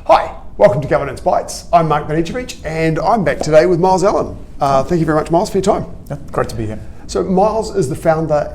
Hi, welcome to Governance Bites. I'm Mark Banicevich and I'm back today with Myles Allan. Thank you very much, Myles, for your time. Yeah, great to be here. So Myles is the founder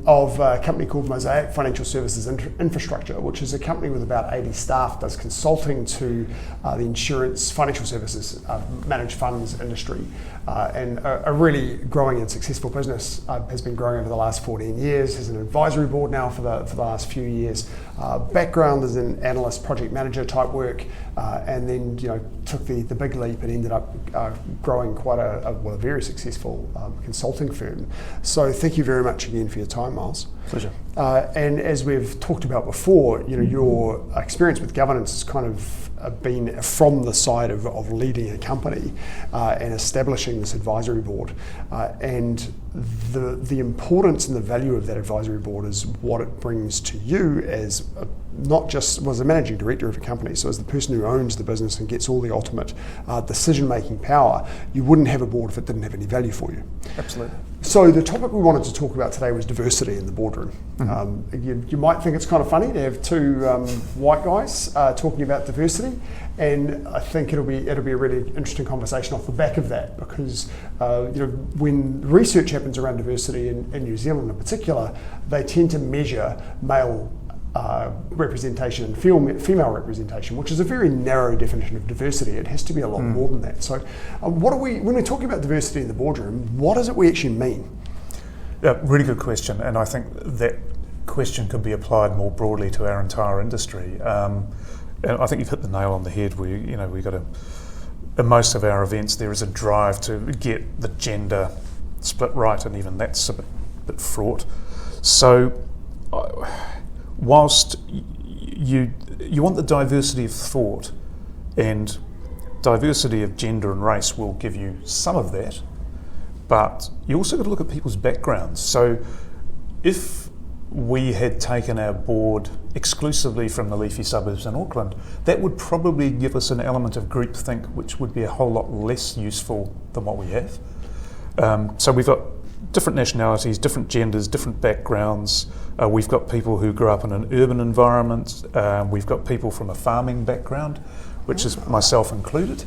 of a company called Mosaic Financial Services Infrastructure, which is a company with about 80 staff, does consulting to the insurance, financial services, managed funds industry, and a really growing and successful business. Has been growing over the last 14 years, has an advisory board now for the last few years. Background is in analyst, project manager type work, and then took the big leap and ended up growing quite a very successful consulting firm. So thank you very much again for your time, Myles. Pleasure. And as we've talked about before, your experience with governance has kind of been from the side of leading a company and establishing this advisory board. And the importance and the value of that advisory board is what it brings to you as not just as a managing director of a company, so as the person who owns the business and gets all the ultimate decision-making power. You wouldn't have a board if it didn't have any value for you. Absolutely. So the topic we wanted to talk about today was diversity in the boardroom. Mm-hmm. You might think it's kind of funny to have two white guys talking about diversity, and I think it'll be a really interesting conversation off the back of that, because when research happens around diversity in New Zealand in particular, they tend to measure male representation and female representation, which is a very narrow definition of diversity. It has to be a lot more than that. So when we're talking about diversity in the boardroom, what does it we actually mean? Yeah, really good question, and I think that question could be applied more broadly to our entire industry. And I think you've hit the nail on the head. We got in most of our events there is a drive to get the gender split right, and even that's a bit fraught. So whilst you want the diversity of thought, and diversity of gender and race will give you some of that, but you also got to look at people's backgrounds. So if we had taken our board exclusively from the leafy suburbs in Auckland, that would probably give us an element of groupthink, which would be a whole lot less useful than what we have. So we've got different nationalities, different genders, different backgrounds. We've got people who grew up in an urban environment. We've got people from a farming background, which is myself included.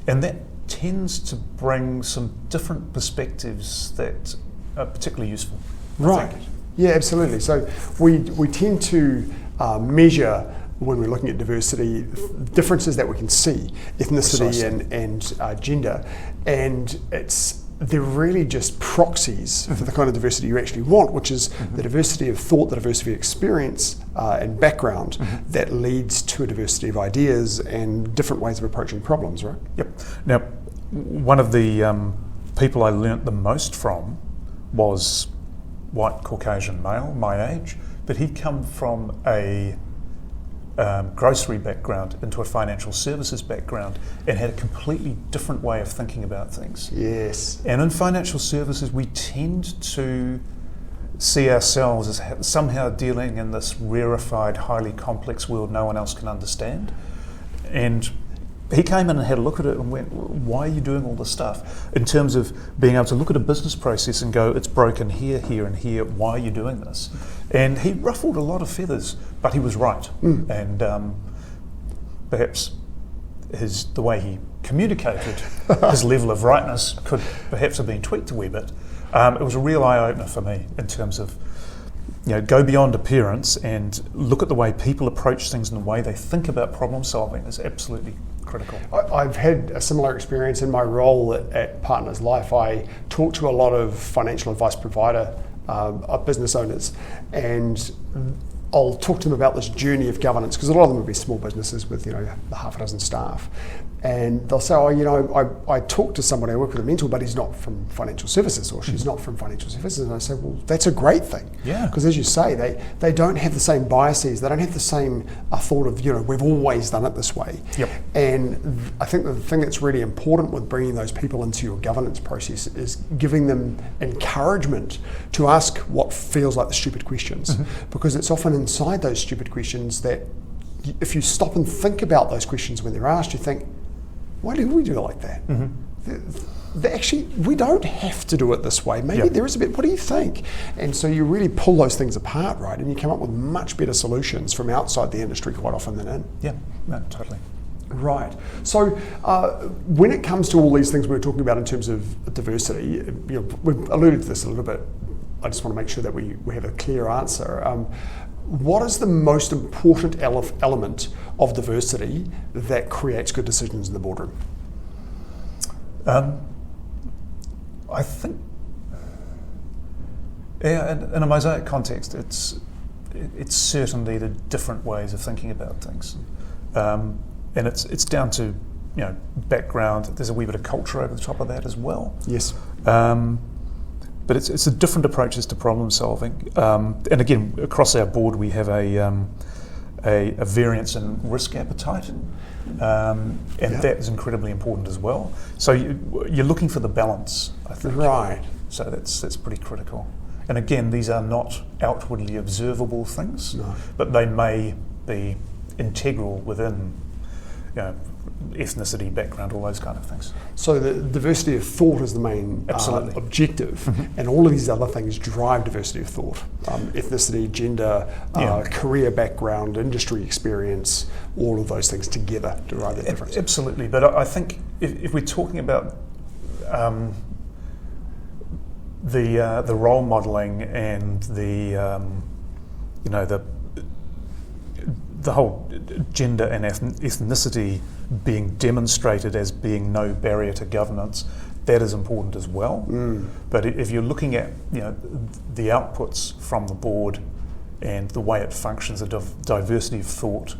And that tends to bring some different perspectives that are particularly useful. Right. Yeah, absolutely. So we tend to measure, when we're looking at diversity, differences that we can see, ethnicity and gender, and they're really just proxies for the kind of diversity you actually want, which is the diversity of thought, the diversity of experience and background that leads to a diversity of ideas and different ways of approaching problems, right? Yep. Now, one of the people I learnt the most from was white Caucasian male, my age, but he'd come from a grocery background into a financial services background and had a completely different way of thinking about things. Yes. And in financial services, we tend to see ourselves as somehow dealing in this rarefied, highly complex world no one else can understand. And he came in and had a look at it and went, why are you doing all this stuff? In terms of being able to look at a business process and go, it's broken here, here and here, why are you doing this? And he ruffled a lot of feathers, but he was right. And perhaps the way he communicated his level of rightness could perhaps have been tweaked a wee bit. It was a real eye-opener for me in terms of, go beyond appearance and look at the way people approach things and the way they think about problem solving is absolutely critical. I've had a similar experience in my role at Partners Life. I talk to a lot of financial advice provider business owners, and I'll talk to them about this journey of governance, because a lot of them will be small businesses with half a dozen staff. And they'll say, I talked to somebody, I work with a mentor, but he's not from financial services, or she's not from financial services. And I say, well, that's a great thing. Yeah. Because as you say, they don't have the same biases, they don't have the same thought of, we've always done it this way. Yep. And I think the thing that's really important with bringing those people into your governance process is giving them encouragement to ask what feels like the stupid questions, because it's often inside those stupid questions that if you stop and think about those questions when they're asked, you think, why do we do it like that? actually, we don't have to do it this way. Maybe Yep. there is a bit, what do you think? And so you really pull those things apart, right? And you come up with much better solutions from outside the industry quite often than in. Yeah, no, totally. Right. So when it comes to all these things we were talking about in terms of diversity, we've alluded to this a little bit. I just want to make sure that we have a clear answer. What is the most important element of diversity that creates good decisions in the boardroom? I think, in a Mosaic context, it's certainly the different ways of thinking about things, and it's down to background. There's a wee bit of culture over the top of that as well. Yes. But it's the different approaches to problem solving, and again, across our board we have a variance in risk appetite, and that is incredibly important as well. So you're looking for the balance, I think. Right. So that's pretty critical. And again, these are not outwardly observable things, but they may be integral within, ethnicity, background, all those kind of things. So the diversity of thought is the main objective, and all of these other things drive diversity of thought. Ethnicity, gender, career background, industry experience, all of those things together drive the difference. Absolutely, but I think if we're talking about the role modelling and the whole gender and ethnicity being demonstrated as being no barrier to governance, that is important as well. But if you're looking at the outputs from the board and the way it functions, a diversity of thought,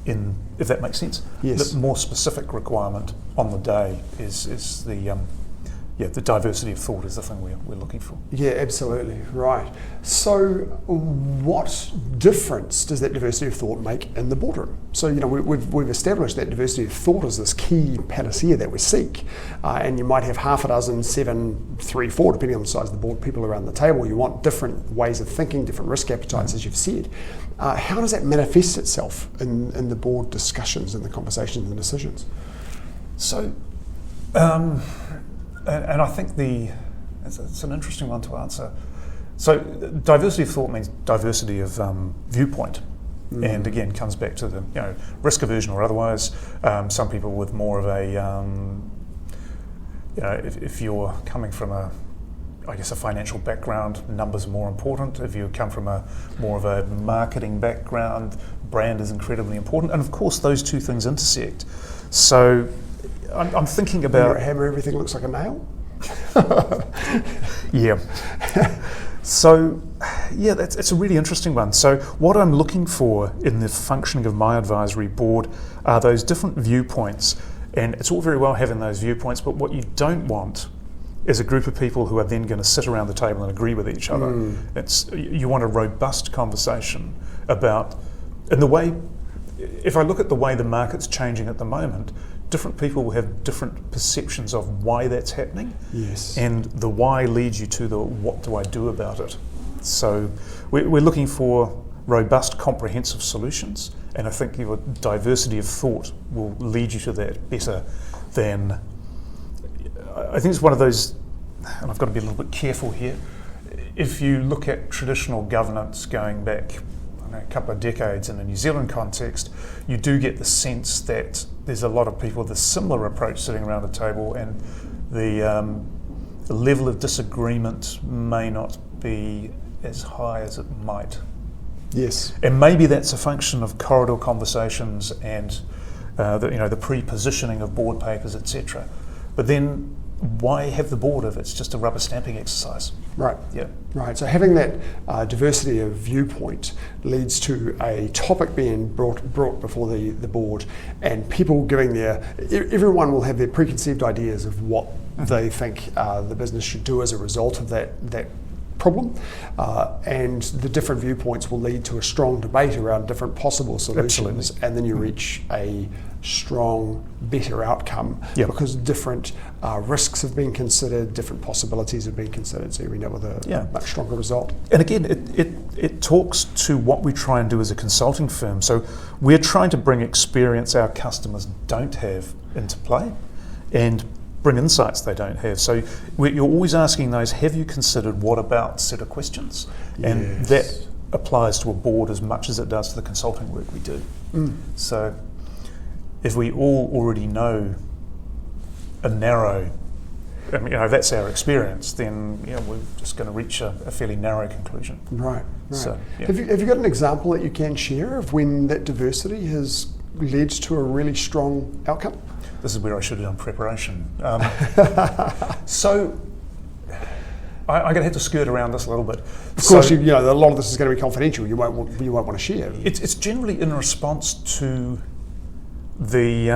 if that makes sense, yes. The more specific requirement on the day is the diversity of thought is the thing we're looking for. Yeah, absolutely, right. So what difference does that diversity of thought make in the boardroom? So, we've established that diversity of thought is this key panacea that we seek, and you might have half a dozen, 7, 3, 4, depending on the size of the board, people around the table. You want different ways of thinking, different risk appetites, as you've said. How does that manifest itself in the board discussions and the conversations and the decisions? So, and I think it's an interesting one to answer. So diversity of thought means diversity of viewpoint, and again comes back to the risk aversion or otherwise. Some people with more of a if you're coming from a financial background, numbers are more important. If you come from more of a marketing background, brand is incredibly important, and of course those two things intersect. So I'm thinking about... A hammer, everything looks like a nail? Yeah. So, it's a really interesting one. So what I'm looking for in the functioning of my advisory board are those different viewpoints. And it's all very well having those viewpoints, but what you don't want is a group of people who are then going to sit around the table and agree with each other. You want a robust conversation about... And the way... If I look at the way the market's changing at the moment, different people will have different perceptions of why that's happening. Yes. And the why leads you to the what do I do about it. So we're looking for robust, comprehensive solutions, and I think your diversity of thought will lead you to that better than... I think it's one of those, and I've got to be a little bit careful here, if you look at traditional governance going back a couple of decades in the New Zealand context, you do get the sense that there's a lot of people with a similar approach sitting around a table, and the level of disagreement may not be as high as it might. Yes. And maybe that's a function of corridor conversations and the pre-positioning of board papers, etc. But then why have the board if it's just a rubber stamping exercise? Right. Yeah. Right. So having that diversity of viewpoint leads to a topic being brought before the board, and people giving everyone will have their preconceived ideas of what they think the business should do as a result of that problem, and the different viewpoints will lead to a strong debate around different possible solutions. Absolutely. And then you reach a strong, better outcome because different risks have been considered, different possibilities have been considered, so you end up with a much stronger result. And again, it talks to what we try and do as a consulting firm. So we're trying to bring experience our customers don't have into play, and bring insights they don't have. So you're always asking those, have you considered what about set of questions? And that applies to a board as much as it does to the consulting work we do. So if we all already know a narrow, that's our experience, then we're just going to reach a fairly narrow conclusion. Right. So, Have you got an example that you can share of when that diversity has led to a really strong outcome? This is where I should have done preparation. So I'm going to have to skirt around this a little bit. Of course, a lot of this is going to be confidential. You won't want to share. It's generally in response to the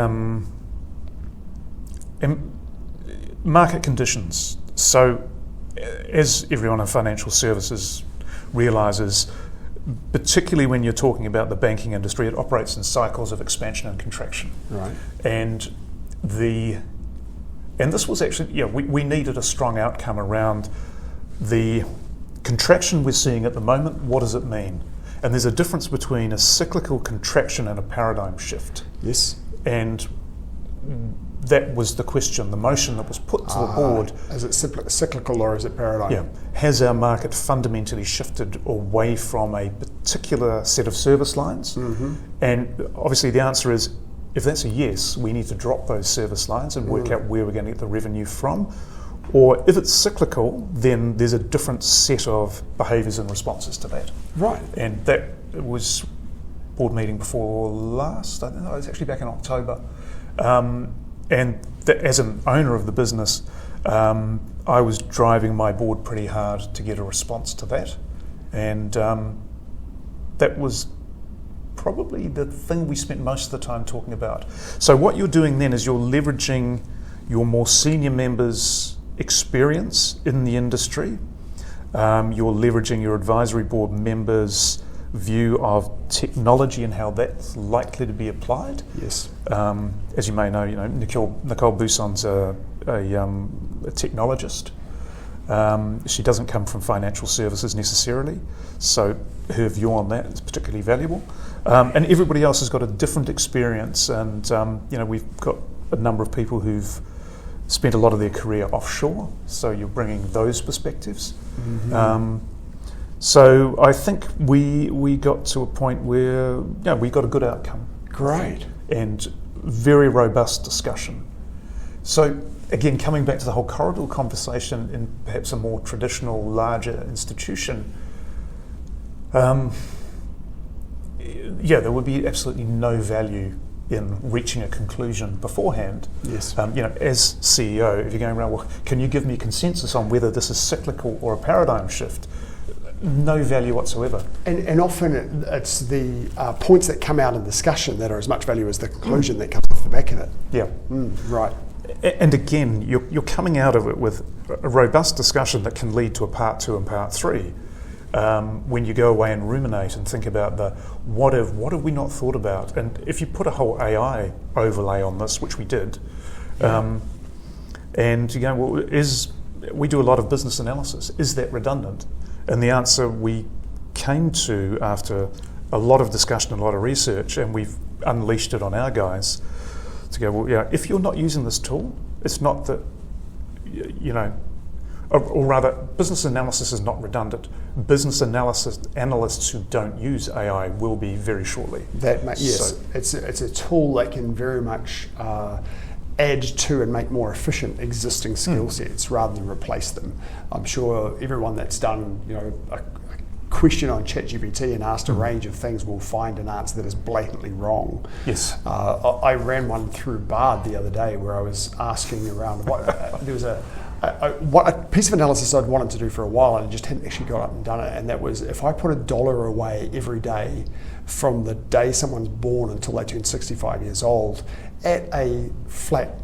market conditions. So, as everyone in financial services realises, particularly when you're talking about the banking industry, it operates in cycles of expansion and contraction. Right. And this was actually, we needed a strong outcome around the contraction we're seeing at the moment. What does it mean? And there's a difference between a cyclical contraction and a paradigm shift. Yes. And that was the question, the motion that was put to the board. Is it cyclical or is it paradigm? Yeah. Has our market fundamentally shifted away from a particular set of service lines? Mm-hmm. And obviously the answer is, if that's a yes, we need to drop those service lines and work out where we're going to get the revenue from. Or if it's cyclical, then there's a different set of behaviours and responses to that. Right. And that was board meeting before last, I don't know, it was actually back in October. And as an owner of the business, I was driving my board pretty hard to get a response to that. And that was probably the thing we spent most of the time talking about. So what you're doing then is you're leveraging your more senior members' experience in the industry. You're leveraging your advisory board members' view of technology and how that's likely to be applied. Yes. As you may know, Nicole Buson's a technologist. She doesn't come from financial services necessarily, so her view on that is particularly valuable. And everybody else has got a different experience, and we've got a number of people who've spent a lot of their career offshore, so you're bringing those perspectives. Mm-hmm. So I think we got to a point where we got a good outcome. Great. And very robust discussion. So again, coming back to the whole corridor conversation in perhaps a more traditional, larger institution, there would be absolutely no value in reaching a conclusion beforehand. Yes. As CEO, if you're going around, well, can you give me consensus on whether this is cyclical or a paradigm shift? No value whatsoever. And often it's the points that come out in discussion that are as much value as the conclusion that comes off the back of it. Yeah. Right. And again, you're coming out of it with a robust discussion that can lead to a part 2 and part 3. When you go away and ruminate and think about what have we not thought about, and if you put a whole AI overlay on this, which we did, and you go, well, we do a lot of business analysis. Is that redundant? And the answer we came to after a lot of discussion and a lot of research, and we've unleashed it on our guys to go, well, if you're not using this tool, it's not that, or rather, business analysis is not redundant. Business analysts who don't use AI will be very shortly. Yes, it's a tool that can very much add to and make more efficient existing skill sets rather than replace them. I'm sure everyone that's done a question on ChatGPT and asked a range of things will find an answer that is blatantly wrong. Yes. I ran one through Bard the other day where I was asking around there was a piece of analysis I'd wanted to do for a while and I just hadn't actually got up and done it, and that was if I put $1 away every day from the day someone's born until they turn 65 years old at a flat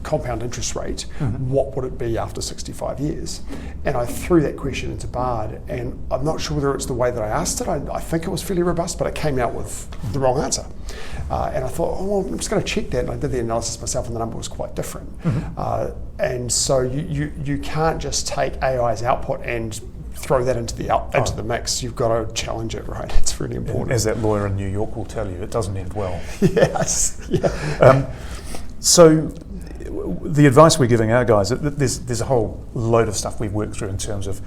compound interest rate, what would it be after 65 years? And I threw that question into Bard, and I'm not sure whether it's the way that I asked it. I think it was fairly robust, but it came out with the wrong answer. And I thought, I'm just going to check that. And I did the analysis myself, and the number was quite different. And so you can't just take AI's output and throw that into the mix. You've got to challenge it, right? It's really important. As that lawyer in New York will tell you, it doesn't end well. Yes. Yeah. So the advice we're giving our guys, there's a whole load of stuff we've worked through in terms of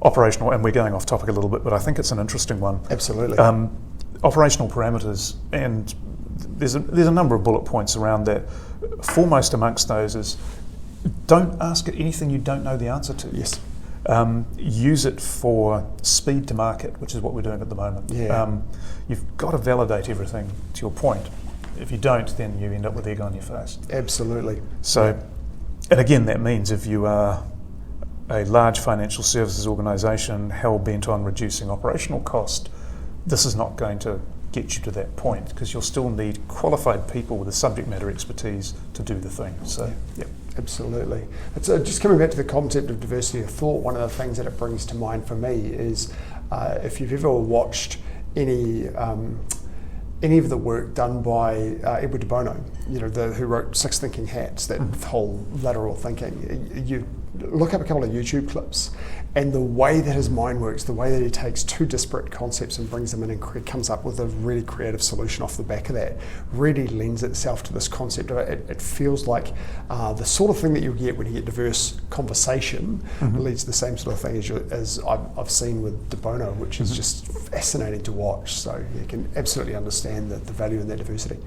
operational, and we're going off topic a little bit, but I think it's an interesting one. Absolutely. Operational parameters, and there's a number of bullet points around that. Foremost amongst those is don't ask it anything you don't know the answer to. Yes. Use it for speed to market, which is what we're doing at the moment. Yeah. You've got to validate everything to your point. If you don't, then you end up with egg on your face. Absolutely. So, and again, that means if you are a large financial services organisation hell-bent on reducing operational cost, this is not going to get you to that point, because you'll still need qualified people with the subject matter expertise to do the thing. So, yeah. Absolutely. It's just coming back to the concept of diversity of thought, one of the things that it brings to mind for me is if you've ever watched any of the work done by Edward de Bono, who wrote Six Thinking Hats, that whole lateral thinking. You look up a couple of YouTube clips, and the way that his mind works, the way that he takes two disparate concepts and brings them in and comes up with a really creative solution off the back of that, really lends itself to this concept of it feels like the sort of thing that you get when you get diverse conversation leads to the same sort of thing as I've seen with de Bono, which is just fascinating to watch. So you can absolutely understand the value in that diversity.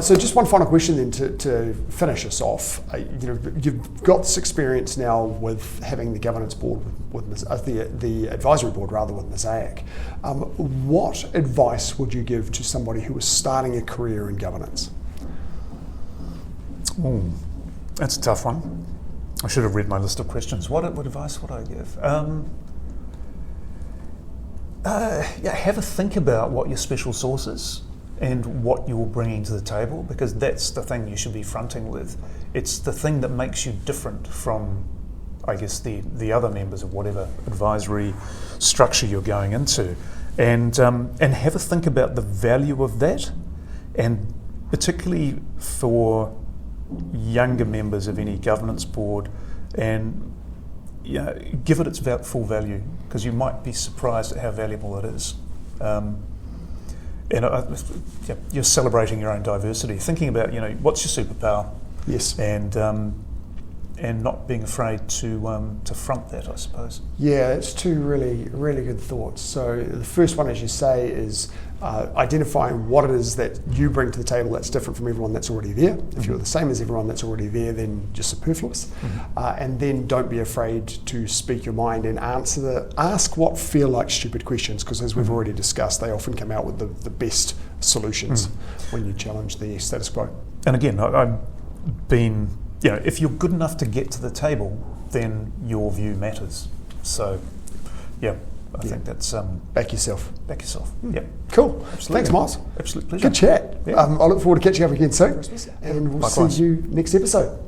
So just one final question then to finish us off. You've got this experience now with having the governance board with the advisory board rather with Mosaic. What advice would you give to somebody who was starting a career in governance? Ooh, that's a tough one. I should have read my list of questions. What advice would I give? Have a think about what your special sauce is and what you're bringing to the table, because that's the thing you should be fronting with. It's the thing that makes you different from, I guess, the other members of whatever advisory structure you're going into, and have a think about the value of that, and particularly for younger members of any governance board, and give it its full value, because you might be surprised at how valuable it is. You're celebrating your own diversity, thinking about what's your superpower, yes, and not being afraid to front that, I suppose. Yeah, it's two really, really good thoughts. So the first one, as you say, is identifying what it is that you bring to the table that's different from everyone that's already there. If you're the same as everyone that's already there, then you're superfluous. And then don't be afraid to speak your mind and ask what feel like stupid questions, because as we've already discussed, they often come out with the best solutions when you challenge the status quo. And again, I've been, if you're good enough to get to the table, then your view matters. So, I think that's back yourself. Yeah. Cool. Absolutely. Thanks, Myles. Absolute pleasure. Good chat. Yeah. I look forward to catching up again soon. And we'll Likewise. see you next episode.